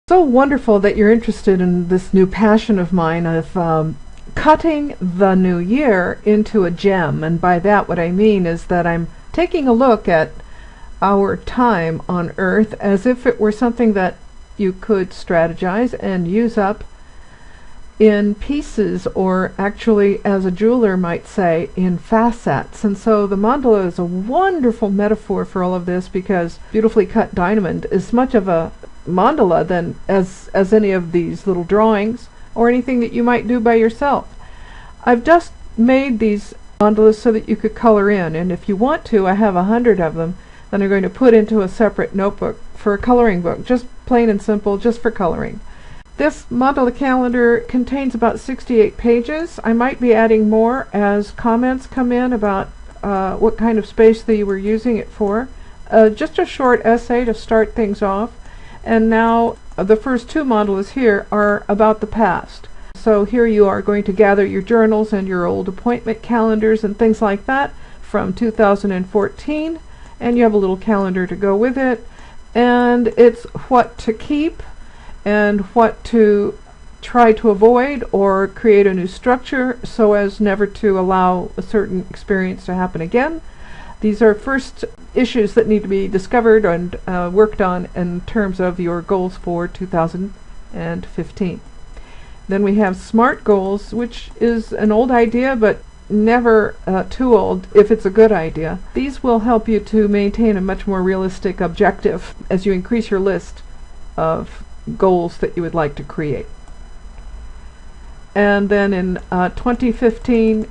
So wonderful that you're interested in this new passion of mine of cutting the new year into a gem. And by that what I mean is that I'm taking a look at our time on Earth as if it were something that you could strategize and use up in pieces, or actually, as a jeweler might say, in facets. And so the mandala is a wonderful metaphor for all of this, because beautifully cut diamond is much of a mandala than as any of these little drawings or anything that you might do by yourself. I've just made these mandalas so that you could color in, and if you want to, I have 100 of them that I'm going to put into a separate notebook for a coloring book, just plain and simple, just for coloring. This mandala calendar contains about 68 pages. I might be adding more as comments come in about what kind of space that you were using it for. Just a short essay to start things off. And now the first two mandalas here are about the past. So here you are going to gather your journals and your old appointment calendars and things like that from 2014, and you have a little calendar to go with it, and it's what to keep and what to try to avoid or create a new structure so as never to allow a certain experience to happen again. These are first issues that need to be discovered and worked on in terms of your goals for 2015. Then we have SMART goals, which is an old idea, but never too old if it's a good idea. These will help you to maintain a much more realistic objective as you increase your list of goals that you would like to create. And then in 2015,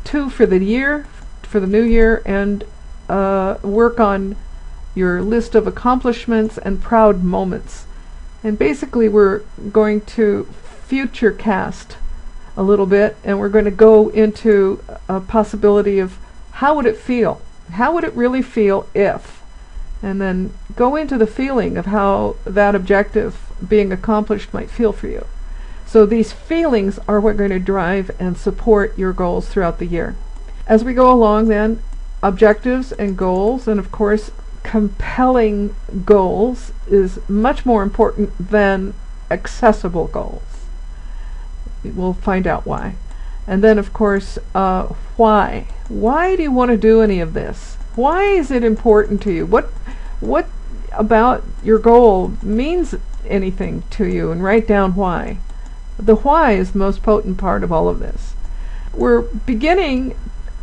two for the year, for the new year, and work on your list of accomplishments and proud moments. And basically we're going to future cast a little bit, and we're going to go into a possibility of how would it feel? How would it really feel if? And then go into the feeling of how that objective being accomplished might feel for you. So these feelings are what are going to drive and support your goals throughout the year. As we go along then, objectives and goals, and of course compelling goals is much more important than accessible goals. We'll find out why. And then of course, why? Why do you want to do any of this? Why is it important to you? What about your goal means anything to you? And write down why. The why is the most potent part of all of this. We're beginning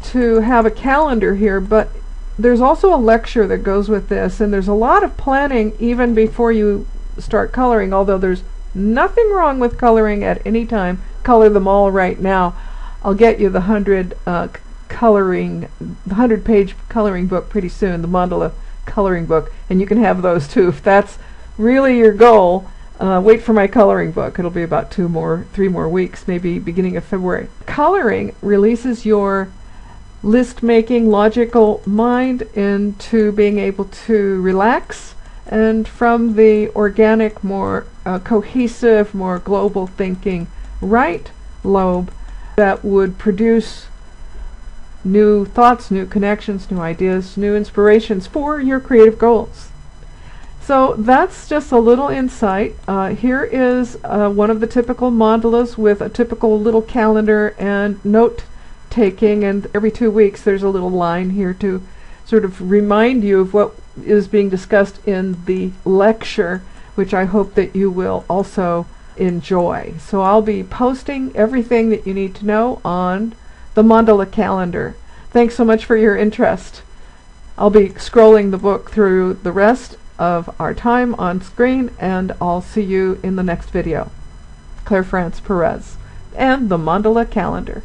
to have a calendar here, but there's also a lecture that goes with this, and there's a lot of planning even before you start coloring, although there's nothing wrong with coloring at any time. Color them all right now. I'll get you the 100-page coloring book pretty soon, the mandala coloring book, and you can have those too if that's really your goal. Wait for my coloring book. It'll be about 3 more weeks, maybe beginning of February. Coloring releases your list-making logical mind into being able to relax, and from the organic, more cohesive, more global thinking right lobe that would produce new thoughts, new connections, new ideas, new inspirations for your creative goals. So that's just a little insight. Here is one of the typical mandalas with a typical little calendar and note taking, and every 2 weeks there's a little line here to sort of remind you of what is being discussed in the lecture, which I hope that you will also enjoy. So I'll be posting everything that you need to know on the mandala calendar. Thanks so much for your interest. I'll be scrolling the book through the rest of our time on screen, and I'll see you in the next video. Claire France Perez and the mandala calendar.